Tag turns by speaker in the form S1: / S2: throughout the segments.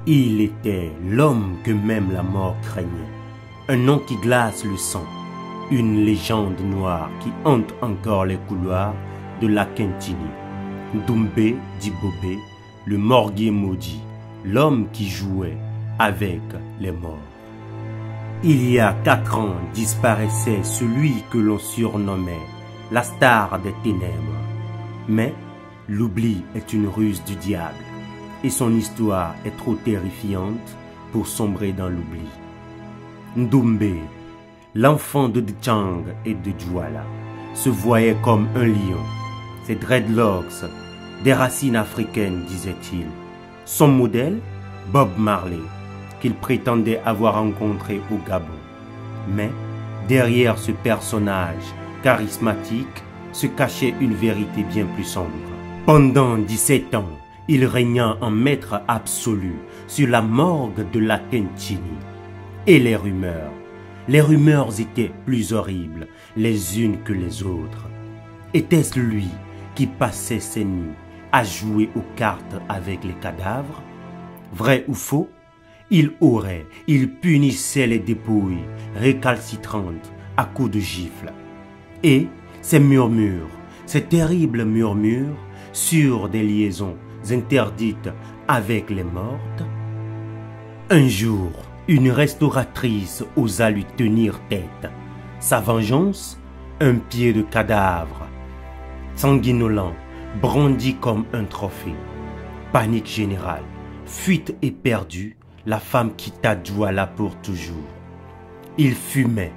S1: Il était l'homme que même la mort craignait, un nom qui glace le sang, une légende noire qui hante encore les couloirs de la Kintini. Doumbé Dibobé, le morguier maudit, l'homme qui jouait avec les morts. Il y a 4 ans disparaissait celui que l'on surnommait la star des ténèbres. Mais l'oubli est une ruse du diable et son histoire est trop terrifiante pour sombrer dans l'oubli. Ndoumbé, l'enfant de Dchang et de Djouala, se voyait comme un lion. Ses dreadlocks, des racines africaines, disait-il. Son modèle, Bob Marley, qu'il prétendait avoir rencontré au Gabon. Mais derrière ce personnage charismatique se cachait une vérité bien plus sombre. Pendant 17 ans, il régna en maître absolu sur la morgue de la Kintini. Et les rumeurs étaient plus horribles les unes que les autres. Était-ce lui qui passait ses nuits à jouer aux cartes avec les cadavres? Vrai ou faux? Il punissait les dépouilles récalcitrantes à coups de gifles. Et ces murmures, ces terribles murmures sur des liaisons interdites avec les mortes. Un jour, une restauratrice osa lui tenir tête. Sa vengeance, un pied de cadavre, sanguinolent, brandi comme un trophée. Panique générale, fuite éperdue, la femme quitta Djouala pour toujours. Il fumait,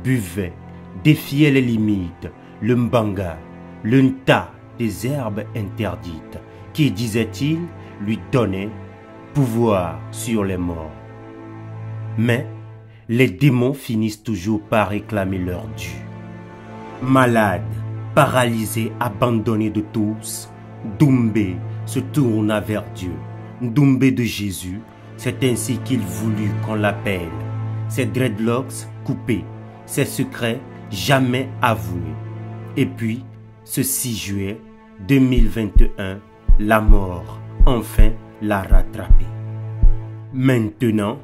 S1: buvait, défiait les limites, le mbanga, le nta des herbes interdites, qui, disait-il, lui donnaient pouvoir sur les morts. Mais les démons finissent toujours par réclamer leur dû. Malade, paralysé, abandonné de tous, Doumbé se tourna vers Dieu. Doumbé de Jésus, c'est ainsi qu'il voulut qu'on l'appelle. Ses dreadlocks coupés, ses secrets jamais avoués. Et puis, ce 6 juillet 2021, la mort enfin l'a rattrapé. Maintenant,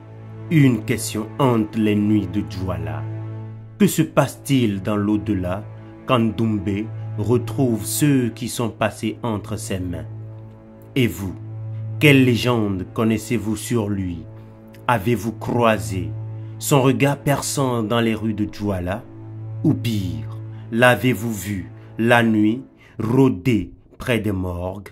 S1: une question hante les nuits de Djouala. Que se passe-t-il dans l'au-delà quand Doumbé retrouve ceux qui sont passés entre ses mains? Et vous, quelle légende connaissez-vous sur lui? Avez-vous croisé son regard perçant dans les rues de Djouala? Ou pire, l'avez-vous vu la nuit rôder près des morgues?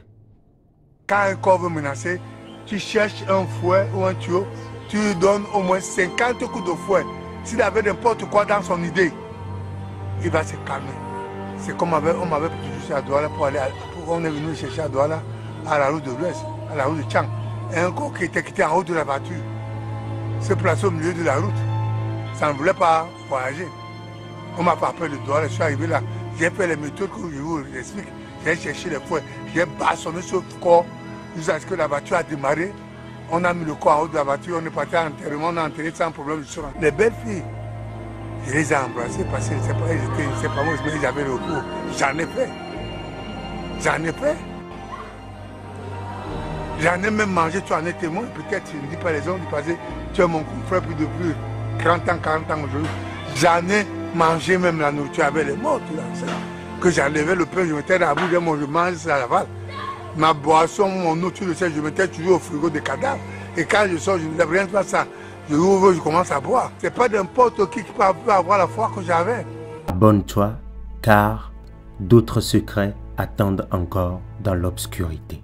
S2: Quand un corps veut menacer, tu cherches un fouet ou un tuyau, tu lui donnes au moins 50 coups de fouet. S'il avait n'importe quoi dans son idée, il va se calmer. C'est comme on m'avait poussé à Douala pour aller, on est venu chercher à Douala, à la route de l'Ouest, à la route de Tchang. Et un corps qui était en haut de la voiture se plaçait au milieu de la route. Ça ne voulait pas voyager. On m'a pas peur de Douala, je suis arrivé là. J'ai fait les méthodes que je vous explique. J'ai cherché les fouets, j'ai bâchonné ce corps jusqu'à ce que la voiture a démarré. On a mis le corps en haut de la voiture, on est parti à l'enterrement, on a enterré sans problème. Les belles filles, je les ai embrassées parce que je ne sais pas moi, mais j'avais le recours. J'en ai fait. J'en ai fait. J'en ai même mangé, tu en es témoin. Peut-être tu ne dis pas les hommes, parce que tu es mon frère plus de plus 30 ans, 40 ans aujourd'hui. J'en ai mangé même la nourriture avec les morts, tout ça. Que j'enlevais le pain, je mettais dans la bouche, je mange, ça l'avale. Ma boisson, mon eau, tu le sais, je mettais toujours au frigo des cadavres. Et quand je sors, je ne lève rien de ça. Je ouvre, je commence à boire. C'est pas n'importe qui peut avoir la foi que j'avais.
S1: Abonne-toi, car d'autres secrets attendent encore dans l'obscurité.